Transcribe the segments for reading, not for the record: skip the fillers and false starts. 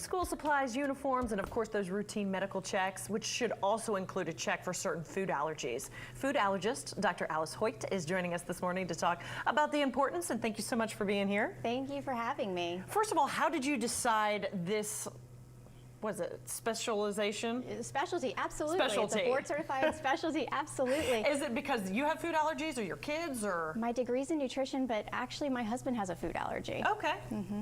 school supplies, uniforms, and of course those routine medical checks, which should also include a check for certain food allergies. Food allergist Dr. Alice Hoyt is joining us this morning to talk about the importance, and thank you so much for being here. Thank you for having me. First of all, how did you decide this, was it specialization? Specialty, absolutely. Specialty. It's a board certified specialty, absolutely. Is it because you have food allergies or your kids or? My degree's in nutrition, but actually my husband has a food allergy. Okay.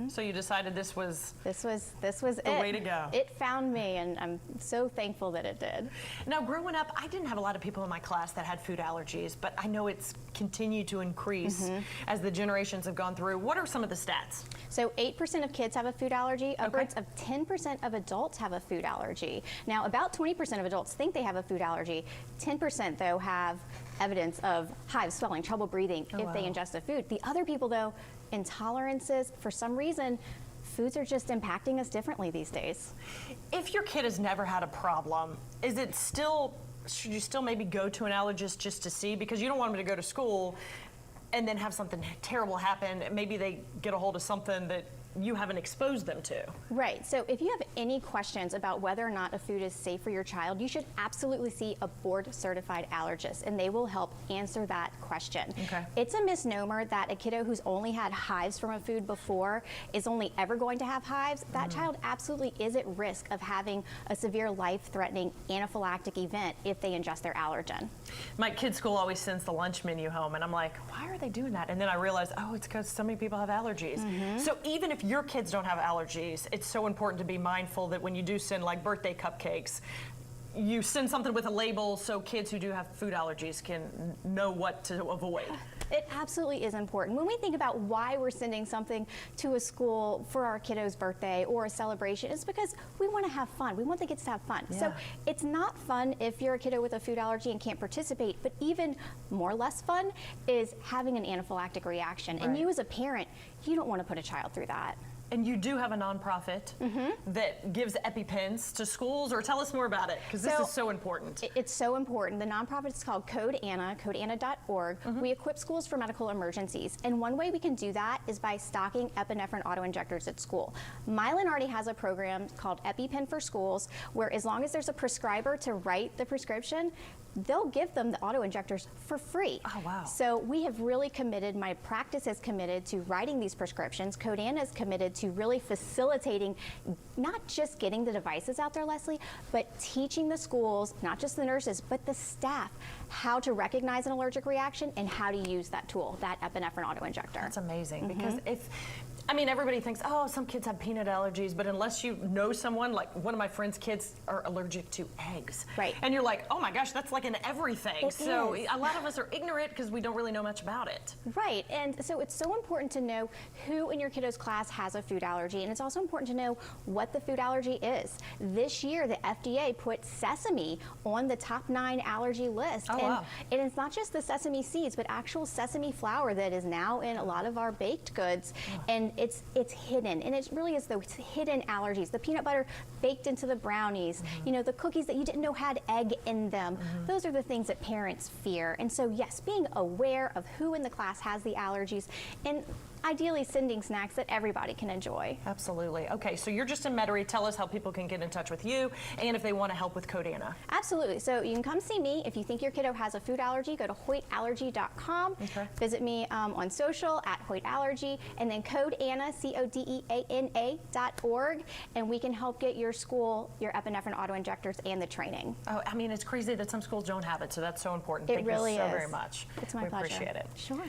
So you decided this was the way to go. It found me, and I'm so thankful that it did. Now, growing up, I didn't have a lot of people in my class that had food allergies, but I know it's continued to increase as the generations have gone through. What are some of the stats? So 8% of kids have a food allergy. Upwards of 10% of adults have a food allergy. Now, about 20% of adults think they have a food allergy. 10% though have evidence of hives, swelling, trouble breathing if they ingest a food. The other people though, intolerances, for some reason, foods are just impacting us differently these days. If your kid has never had a problem, is it still, should you still maybe go to an allergist just to see? Because you don't want them to go to school and then have something terrible happen. Maybe they get a hold of something that you haven't exposed them to. Right, so if you have any questions about whether or not a food is safe for your child, you should absolutely see a board certified allergist, and they will help answer that question. Okay. It's a misnomer that a kiddo who's only had hives from a food before is only ever going to have hives. That child absolutely is at risk of having a severe life-threatening anaphylactic event if they ingest their allergen. My kid's school always sends the lunch menu home, and I'm like, why are they doing that? And then I realized, oh, it's because so many people have allergies. So even if your kids don't have allergies, it's so important to be mindful that when you do send like birthday cupcakes, you send something with a label so kids who do have food allergies can know what to avoid. It absolutely is important. When we think about why we're sending something to a school for our kiddo's birthday or a celebration, it's because we want to have fun. We want the kids to have fun. Yeah. So it's not fun if you're a kiddo with a food allergy and can't participate, but even more or less fun is having an anaphylactic reaction. And you as a parent, you don't want to put a child through that. And you do have a nonprofit that gives Epi-pens to schools, or tell us more about it, because this is so important. It's so important. The nonprofit is called Code Anna, codeanna.org. We equip schools for medical emergencies, and one way we can do that is by stocking epinephrine auto-injectors at school. Mylan already has a program called Epi-pen for schools, where as long as there's a prescriber to write the prescription, they'll give them the auto-injectors for free. Oh, wow. So we have really committed, my practice is committed to writing these prescriptions. Code Anna is committed to really facilitating, not just getting the devices out there, Leslie, but teaching the schools, not just the nurses, but the staff, how to recognize an allergic reaction and how to use that tool, that epinephrine auto-injector. That's amazing, because I mean, everybody thinks, oh, some kids have peanut allergies, but unless you know someone, like one of my friend's kids are allergic to eggs. Right. And you're like, oh my gosh, that's like in everything. It so is. a lot of us are ignorant because we don't really know much about it. Right, and so it's so important to know who in your kiddo's class has a food allergy, and it's also important to know what the food allergy is. This year, the FDA put sesame on the top 9 allergy list. Oh, and wow. it is not just the sesame seeds, but actual sesame flour that is now in a lot of our baked goods. And it's hidden, and it really is those hidden allergies. The peanut butter baked into the brownies, you know, the cookies that you didn't know had egg in them. Those are the things that parents fear. And so yes, being aware of who in the class has the allergies, and ideally sending snacks that everybody can enjoy. Absolutely. Okay, so you're just in Metairie. Tell us how people can get in touch with you and if they want to help with Code Anna. Absolutely. So you can come see me. If you think your kiddo has a food allergy, go to hoytallergy.com. Visit me on social at hoytallergy, and then Code Anna, codeana.org, and we can help get your school your epinephrine auto-injectors and the training. Oh, I mean, it's crazy that some schools don't have it, so that's so important. It Thank really you so is. very much. It's my we pleasure. Appreciate it. Sure.